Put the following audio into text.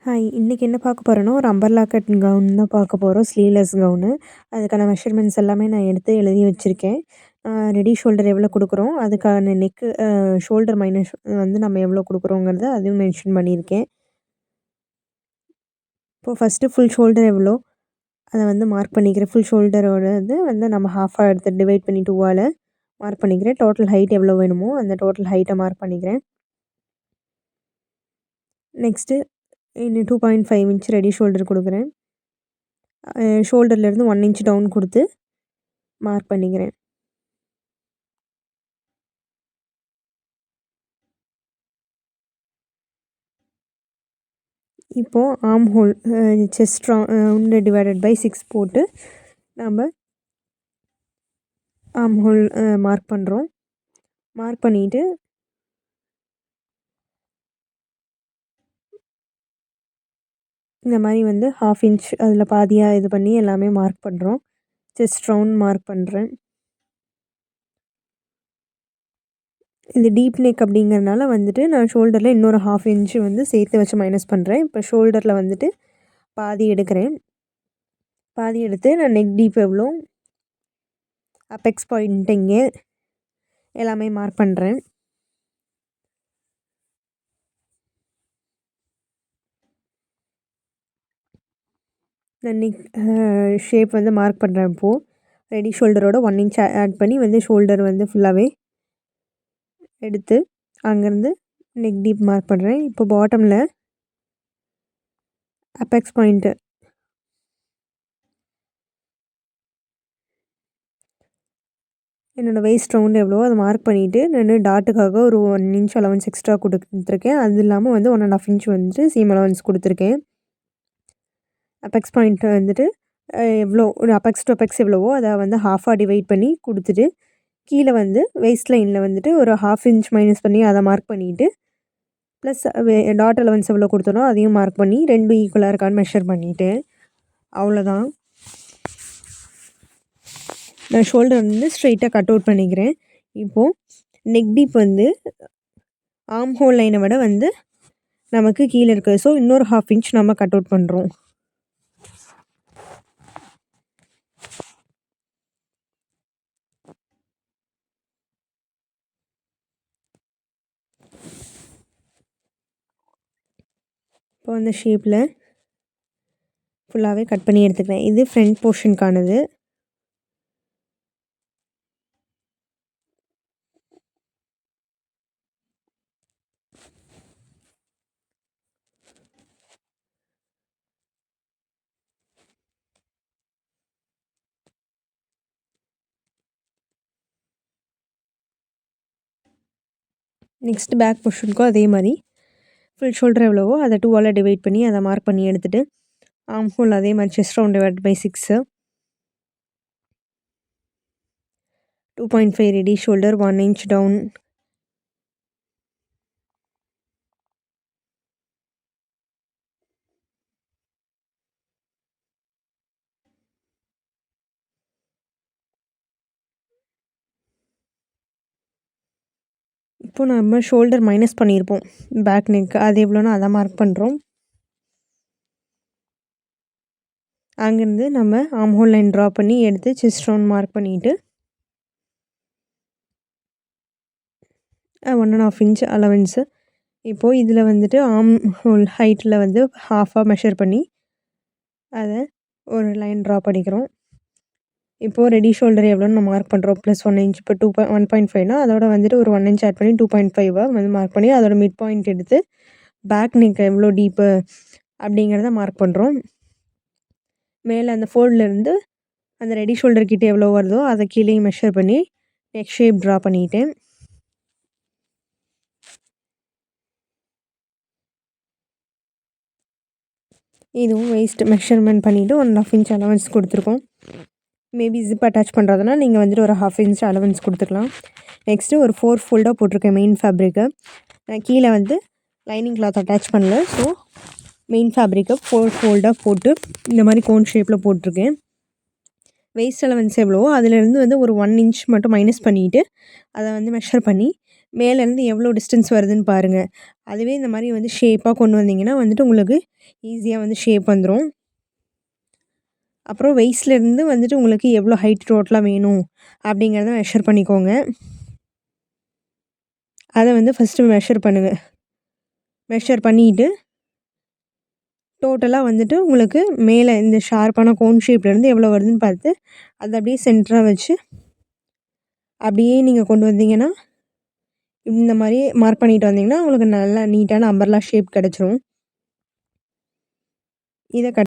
Hi! இன்னைக்கு என்ன பார்க்க போறோம்னா, ஒரு அம்பர்லா கட் கவுன் தான் பார்க்க போறோம். Sleeveless gown. அதுக்கான மெஷர்மெண்ட்ஸ் எல்லாமே நான் எடுத்து எழுதி வச்சிருக்கேன். ரெடி ஷோல்டர் எவ்வளோ குடுக்குறோம், அதுக்கான நெக்கு ஷோல்டர் மைனஸ் வந்து நம்ம எவ்வளோ குடுக்குறோங்கிறத அதையும் மென்ஷன் பண்ணியிருக்கேன். இப்போ ஃபர்ஸ்ட்டு ஃபுல் ஷோல்டர் எவ்வளோ, அத வந்து மார்க் பண்ணிக்கிறேன். ஃபுல் ஷோல்டரோட இது வந்து நம்ம ஹாஃபா எடுத்து டிவைட் பண்ணி 2ஆல மார்க் பண்ணிக்கிறேன். டோட்டல் ஹைட் எவ்வளோ வேணுமோ, அந்த டோட்டல் ஹைட்ட மார்க் பண்ணிக்கிறேன். நெக்ஸ்ட்டு இன்னும் 2.5 இன்ச் ரெடி ஷோல்டர் குடுக்குறேன். ஷோல்டர்லேருந்து 1 இன்ச் டவுன் குடுத்து மார்க் பண்ணிக்கிறேன். இப்போ arm hole chest round divided by 6 போட்டு நம்ம ஆர்ம் ஹோல் மார்க் பண்ணுறோம். மார்க் பண்ணிட்டு இந்த மாரி வந்து 1/2 இன்ச் அதில் பாதியா இது பண்ணி எல்லாமே மார்க் பண்ணுறோம். செஸ்ட் ரவுண்ட் மார்க் பண்ணுறேன். இது டீப் நெக் அப்படிங்கிறனால வந்துட்டு நான் ஷோல்டரில் இன்னொரு 1/2 இன்ச் வந்து சேர்த்து வச்சு மைனஸ் பண்ணுறேன். இப்போ ஷோல்டரில் வந்துட்டு பாதி எடுக்கிறேன். பாதி எடுத்து நான் நெக் டீப் எவ்வளோ, அப்பெக்ஸ் பாயிண்ட் எங்கே எல்லாமே மார்க் பண்ணுறேன். நான் நெக் ஷேப் வந்து மார்க் பண்ணுறேன் இப்போது. ரெடி ஷோல்டரோட 1 இன்ச் ஆட் பண்ணி வந்து ஷோல்டர் வந்து ஃபுல்லாகவே எடுத்து அங்கேருந்து நெக் டீப் மார்க் பண்ணுறேன். இப்போ பாட்டமில் அப்பெக்ஸ் பாயிண்ட்டு என்னோடய வெயிஸ்ட் ரவுண்ட் எவ்வளவோ அதை மார்க் பண்ணிவிட்டு நான் டாட்டுக்காக ஒரு 1 இன்ச் அலவன்ஸ் எக்ஸ்ட்ரா கொடுத்துருக்கேன். அது இல்லாமல் வந்து 1.5 இன்ச் வந்துட்டு சீம் அலவன்ஸ் கொடுத்துருக்கேன். அப்பெக்ஸ் பாயிண்ட் வந்துட்டு எவ்வளோ ஒரு அப்பெக்ஸ் டு அப்பெக்ஸ் எவ்வளவோ அதை வந்து ஹாஃபாக டிவைட் பண்ணி கொடுத்துட்டு கீழே வந்து வெயிஸ்ட் லைனில் வந்துட்டு ஒரு 1/2 இன்ச் மைனஸ் பண்ணி அதை மார்க் பண்ணிவிட்டு ப்ளஸ் டாட் அலவன்ஸ் எவ்வளோ கொடுத்தனோ அதையும் மார்க் பண்ணி 2 ஈக்குவலாக இருக்கான்னு மெஷர் பண்ணிவிட்டேன். அவ்வளோதான். நான் ஷோல்டர் வந்து ஸ்ட்ரெயிட்டாக கட் அவுட் பண்ணிக்கிறேன். இப்போது நெக் டீப் வந்து ஆர்ம் ஹோல் லைனை விட வந்து நமக்கு கீழே இருக்குது. ஸோ இன்னொரு 1/2 இன்ச் நம்ம கட் அவுட் பண்ணுறோம். இப்போ அந்த ஷேப்பில் ஃபுல்லாகவே கட் பண்ணி எடுத்துக்கிறேன். இது ஃப்ரண்ட் போர்ஷனுக்கானது. நெக்ஸ்ட்டு பேக் போர்ஷனுக்கும் அதே மாதிரி ஃபுல் ஷோல்டர் எவ்வளவோ அதை 2ஆல் டிவைட் பண்ணி அதை மார்க் பண்ணி எடுத்துகிட்டு ஆர்ம் ஹோல் அதே மாதிரி chest round divide by 6 2.5 ready shoulder 1 inch down இப்போ நம்ம ஷோல்டர் மைனஸ் பண்ணியிருப்போம் பேக் நெக் அது எவ்வளோனா அதை மார்க் பண்ணுறோம். அங்கேருந்து நம்ம ஆர்ம் ஹோல் லைன் ட்ரா பண்ணி எடுத்து செஸ்ட் ரவுண்ட் மார்க் பண்ணிவிட்டு 1.5 இன்ச் அலவன்ஸு. இப்போது இதில் வந்துட்டு ஆர்ம் ஹோல் ஹைட்டில் வந்து ஹாஃபாக மெஷர் பண்ணி அதை ஒரு லைன் ட்ரா பண்ணிக்கிறோம். இப்போது ரெடி ஷோல்டர் எவ்வளோன்னு நம்ம மார்க் பண்ணுறோம். ப்ளஸ் 1 இன்ச் இப்போ 1.5னா அதோட வந்துட்டு ஒரு 1 இன்ச் ஆட் பண்ணி 2.5 வந்து மார்க் பண்ணி அதோட மிட் பாயிண்ட் எடுத்து பேக் நெக் எவ்வளோ டீப்பு அப்படிங்கிறத மார்க் பண்ணுறோம். மேலே அந்த ஃபோல்ட்லேருந்து அந்த ரெடி ஷோல்டர் கிட்ட எவ்வளோ வருதோ அதை கீழே மெஷர் பண்ணி நெக் ஷேப் ட்ரா பண்ணிட்டேன். இதுவும் வெயிஸ்ட் மெஷர்மெண்ட் பண்ணிவிட்டு 1.5 இன்ச் அலவன்ஸ் கொடுத்துருக்கோம். மேபி ஜிப் அட்டாச் பண்ணுறதுனா நீங்கள் வந்துட்டு ஒரு 1/2 இன்ச் அலவன்ஸ் கொடுத்துக்கலாம். நெக்ஸ்ட்டு ஒரு 4 ஃபோல்டாக போட்டிருக்கேன் மெயின் ஃபேப்ரிக்கை. நான் கீழே வந்து லைனிங் கிளாத் அட்டாச் பண்ணல. ஸோ மெயின் ஃபேப்ரிக்கை 4 ஃபோல்டாக போட்டு இந்த மாதிரி கோன் ஷேப்பில் போட்டிருக்கேன். வெயிஸ்ட் அலவன்ஸ் எவ்வளவோ அதிலேருந்து வந்து ஒரு 1 இன்ச் மட்டும் மைனஸ் பண்ணிவிட்டு அதை வந்து மெஷர் பண்ணி மேலேருந்து எவ்வளோ டிஸ்டன்ஸ் வருதுன்னு பாருங்கள். அதுவே இந்த மாரி வந்து ஷேப்பாக கொண்டு வந்தீங்கன்னா வந்துட்டு உங்களுக்கு ஈஸியா வந்து ஷேப் வந்துரும். அப்புறம் வெய்ஸ்ட்லேருந்து வந்துட்டு உங்களுக்கு எவ்வளோ ஹைட் டோட்டலா வேணும் அப்படிங்கிறத மெஷர் பண்ணிக்கோங்க. அத வந்து ஃபஸ்ட்டு மெஷர் பண்ணுங்க. மெஷர் பண்ணிட்டு டோட்டலா வந்துட்டு உங்களுக்கு மேலே இந்த ஷார்ப்பான கோன் ஷேப்லேருந்து எவ்வளோ வருதுன்னு பார்த்து, அத அப்படியே சென்டரா வச்சு, அப்படியே நீங்க கொண்டு வந்தீங்கன்னா, இந்த மாரி மார்க் பண்ணிட்டு வந்தீங்கன்னா, உங்களுக்கு நல்லா நீட்டான அம்பர்லா ஷேப் கிடைச்சிரும். இத கட்